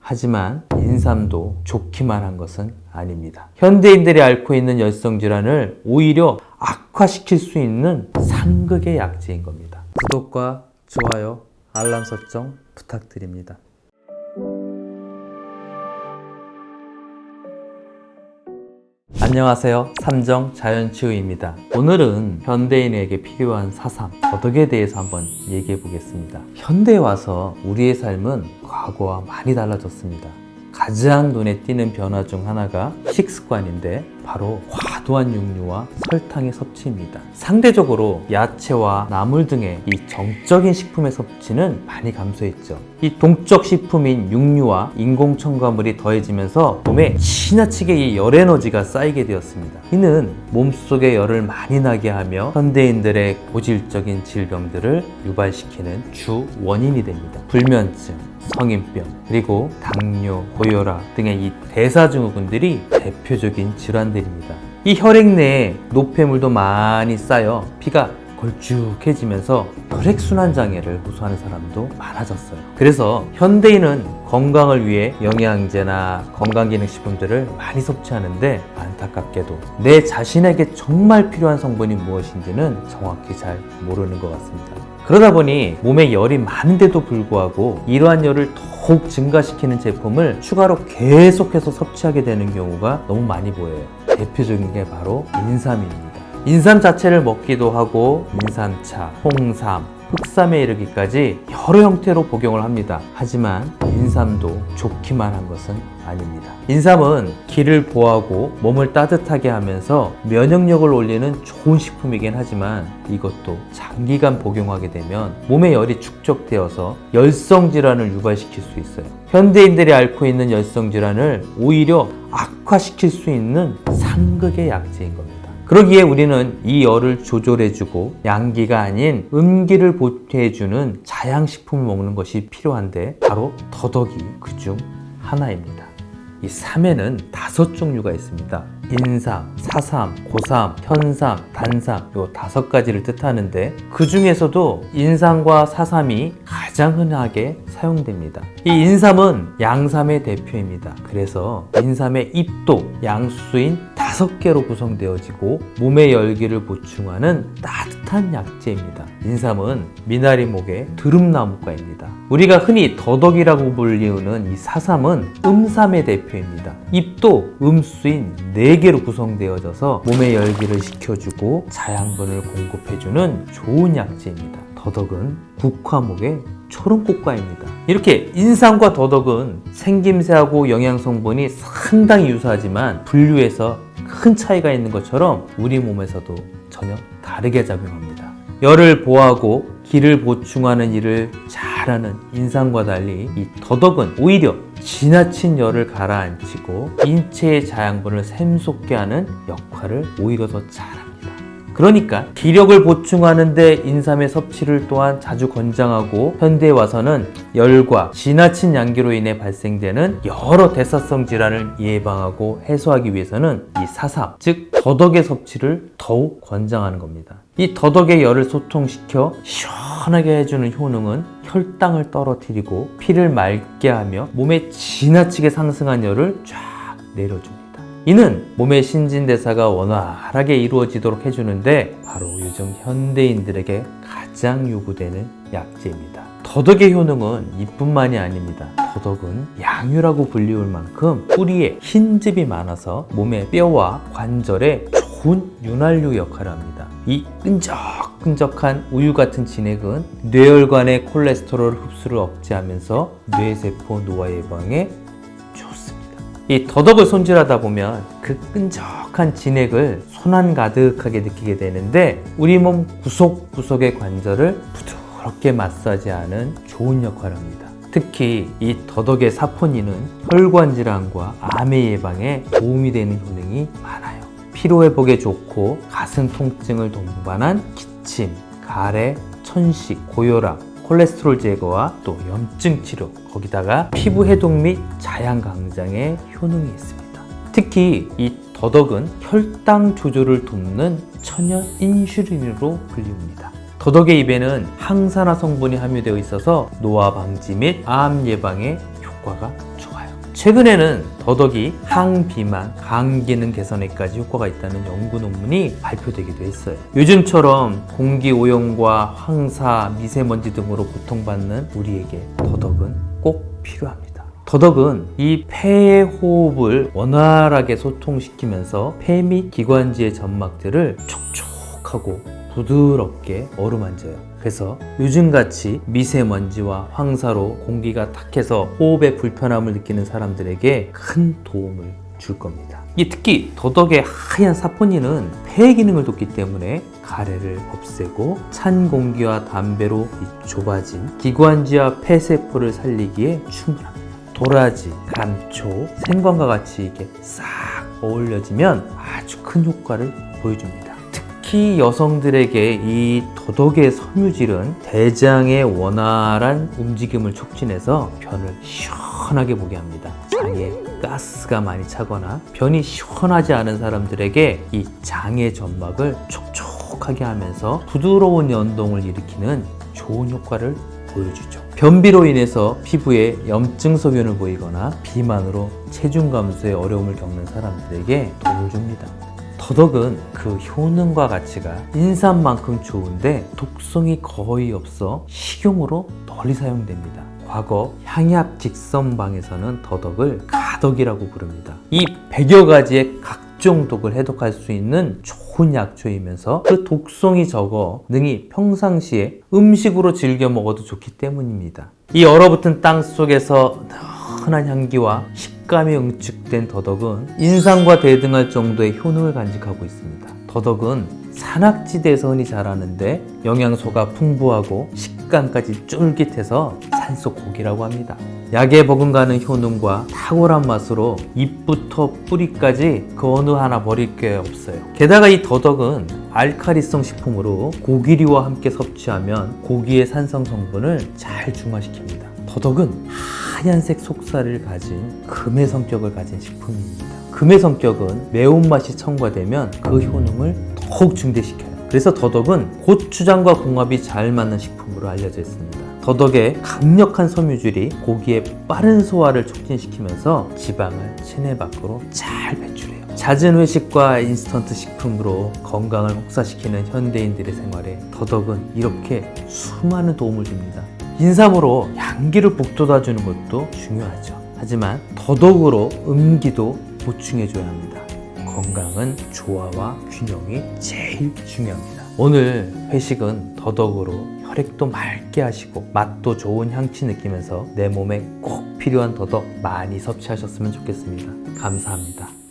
하지만 인삼도 좋기만 한 것은 아닙니다. 현대인들이 앓고 있는 열성질환을 오히려 악화시킬 수 있는 상극의 약재인 겁니다. 구독과 좋아요, 알람 설정 부탁드립니다. 안녕하세요. 삼정 자연치유입니다. 오늘은 현대인에게 필요한 사삼, 더덕에 대해서 한번 얘기해 보겠습니다. 현대에 와서 우리의 삶은 과거와 많이 달라졌습니다. 가장 눈에 띄는 변화 중 하나가 식습관인데 바로 과도한 육류와 설탕의 섭취입니다. 상대적으로 야채와 나물 등의 이 정적인 식품의 섭취는 많이 감소했죠. 이 동적 식품인 육류와 인공 첨가물이 더해지면서 몸에 지나치게 이 열 에너지가 쌓이게 되었습니다. 이는 몸속에 열을 많이 나게 하며 현대인들의 고질적인 질병들을 유발시키는 주 원인이 됩니다. 불면증, 성인병, 그리고 당뇨, 고혈압 등의 이 대사증후군들이 대표적인 질환들입니다. 이 혈액 내에 노폐물도 많이 쌓여 피가 걸쭉해지면서 혈액순환 장애를 호소하는 사람도 많아졌어요. 그래서 현대인은 건강을 위해 영양제나 건강기능식품들을 많이 섭취하는데 안타깝게도 내 자신에게 정말 필요한 성분이 무엇인지는 정확히 잘 모르는 것 같습니다. 그러다 보니 몸에 열이 많은데도 불구하고 이러한 열을 더욱 증가시키는 제품을 추가로 계속해서 섭취하게 되는 경우가 너무 많이 보여요. 대표적인 게 바로 인삼입니다. 인삼 자체를 먹기도 하고 인삼차, 홍삼, 흑삼에 이르기까지 여러 형태로 복용을 합니다. 하지만 인삼도 좋기만 한 것은 아닙니다. 인삼은 기를 보하고 몸을 따뜻하게 하면서 면역력을 올리는 좋은 식품이긴 하지만 이것도 장기간 복용하게 되면 몸에 열이 축적되어서 열성질환을 유발시킬 수 있어요. 현대인들이 앓고 있는 열성질환을 오히려 악화시킬 수 있는 상극의 약재인 겁니다. 그러기에 우리는 이 열을 조절해주고 양기가 아닌 음기를 보태해주는 자양식품을 먹는 것이 필요한데 바로 더덕이 그중 하나입니다. 이 삼에는 5종류가 있습니다. 인삼, 사삼, 고삼, 현삼, 단삼 요 5가지를 뜻하는데 그 중에서도 인삼과 사삼이 가장 흔하게 사용됩니다. 이 인삼은 양삼의 대표입니다. 그래서 인삼의 잎도 양수인 5개로 구성되어지고 몸의 열기를 보충하는 따뜻한 약재입니다. 인삼은 미나리목의 드름나무과입니다. 우리가 흔히 더덕이라고 불리우는 이 사삼은 음삼의 대표입니다. 잎도 음수인 4개로 구성되어져서 몸의 열기를 식혀주고 자양분을 공급해주는 좋은 약재입니다. 더덕은 국화목의 초롱꽃과입니다. 이렇게 인삼과 더덕은 생김새하고 영양성분이 상당히 유사하지만 분류에서 큰 차이가 있는 것처럼 우리 몸에서도 전혀 다르게 작용합니다. 열을 보하고 기를 보충하는 일을 잘하는 인삼과 달리 이 더덕은 오히려 지나친 열을 가라앉히고 인체의 자양분을 샘솟게 하는 역할을 오히려 더 잘합니다. 그러니까 기력을 보충하는 데 인삼의 섭취를 또한 자주 권장하고 현대에 와서는 열과 지나친 양기로 인해 발생되는 여러 대사성 질환을 예방하고 해소하기 위해서는 이 사삼, 즉 더덕의 섭취를 더욱 권장하는 겁니다. 이 더덕의 열을 소통시켜 시원하게 해주는 효능은 혈당을 떨어뜨리고 피를 맑게 하며 몸에 지나치게 상승한 열을 쫙 내려줍니다. 이는 몸의 신진대사가 원활하게 이루어지도록 해주는데 바로 요즘 현대인들에게 가장 요구되는 약재입니다. 더덕의 효능은 이뿐만이 아닙니다. 더덕은 양유라고 불리울 만큼 뿌리에 흰즙이 많아서 몸의 뼈와 관절에 좋은 윤활유 역할을 합니다. 이 끈적끈적한 우유 같은 진액은 뇌혈관의 콜레스테롤 흡수를 억제하면서 뇌세포 노화 예방에 이 더덕을 손질하다 보면 그 끈적한 진액을 손안 가득하게 느끼게 되는데 우리 몸 구석구석의 관절을 부드럽게 마사지하는 좋은 역할을 합니다. 특히 이 더덕의 사포닌은 혈관 질환과 암의 예방에 도움이 되는 효능이 많아요. 피로회복에 좋고 가슴 통증을 동반한 기침, 가래, 천식, 고혈압, 콜레스테롤 제거와 또 염증 치료, 거기다가 피부 해독 및 자양 강장에 효능이 있습니다. 특히 이 더덕은 혈당 조절을 돕는 천연 인슐린으로 불리웁니다. 더덕의 잎에는 항산화 성분이 함유되어 있어서 노화 방지 및 암 예방에 효과가 좋아요. 최근에는 더덕이 항비만, 간기능 개선에까지 효과가 있다는 연구 논문이 발표되기도 했어요. 요즘처럼 공기 오염과 황사, 미세먼지 등으로 고통받는 우리에게 더덕은 꼭 필요합니다. 더덕은 이 폐의 호흡을 원활하게 소통시키면서 폐 및 기관지의 점막들을 촉촉하고 부드럽게 어루만져요. 그래서 요즘같이 미세먼지와 황사로 공기가 탁해서 호흡에 불편함을 느끼는 사람들에게 큰 도움을 줄 겁니다. 특히 더덕의 하얀 사포닌은 폐 기능을 돕기 때문에 가래를 없애고 찬 공기와 담배로 좁아진 기관지와 폐세포를 살리기에 충분합니다. 도라지, 감초, 생강과 같이 이게 싹 어울려지면 아주 큰 효과를 보여줍니다. 특히 여성들에게 이 더덕의 섬유질은 대장의 원활한 움직임을 촉진해서 변을 시원하게 보게 합니다. 장에 가스가 많이 차거나 변이 시원하지 않은 사람들에게 이 장의 점막을 촉촉하게 하면서 부드러운 연동을 일으키는 좋은 효과를 보여주죠. 변비로 인해서 피부에 염증 소견을 보이거나 비만으로 체중 감소에 어려움을 겪는 사람들에게 도움을 줍니다. 더덕은 그 효능과 가치가 인삼만큼 좋은데 독성이 거의 없어 식용으로 널리 사용됩니다. 과거 향약 직선방에서는 더덕을 가덕이라고 부릅니다. 이 100여 가지의 각종 독을 해독할 수 있는 좋은 약초이면서 그 독성이 적어 능히 평상시에 음식으로 즐겨 먹어도 좋기 때문입니다. 이 얼어붙은 땅 속에서 흔한 향기와 식감이 응축된 더덕은 인삼과 대등할 정도의 효능을 간직하고 있습니다. 더덕은 산악지대에서 흔히 자라는데 영양소가 풍부하고 식감까지 쫄깃해서 산속고기라고 합니다. 약에 버금가는 효능과 탁월한 맛으로 잎부터 뿌리까지 그 어느 하나 버릴 게 없어요. 게다가 이 더덕은 알칼리성 식품으로 고기류와 함께 섭취하면 고기의 산성 성분을 잘 중화시킵니다. 더덕은 하얀색 속살을 가진 금의 성격을 가진 식품입니다. 금의 성격은 매운맛이 첨가되면 그 효능을 더욱 증대시켜요. 그래서 더덕은 고추장과 궁합이 잘 맞는 식품으로 알려져 있습니다. 더덕의 강력한 섬유질이 고기의 빠른 소화를 촉진시키면서 지방을 체내 밖으로 잘 배출해요. 잦은 회식과 인스턴트 식품으로 건강을 혹사시키는 현대인들의 생활에 더덕은 이렇게 수많은 도움을 줍니다. 인삼으로 양기를 북돋아주는 것도 중요하죠. 하지만 더덕으로 음기도 보충해줘야 합니다. 건강은 조화와 균형이 제일 중요합니다. 오늘 회식은 더덕으로 혈액도 맑게 하시고 맛도 좋은 향취 느끼면서 내 몸에 꼭 필요한 더덕 많이 섭취하셨으면 좋겠습니다. 감사합니다.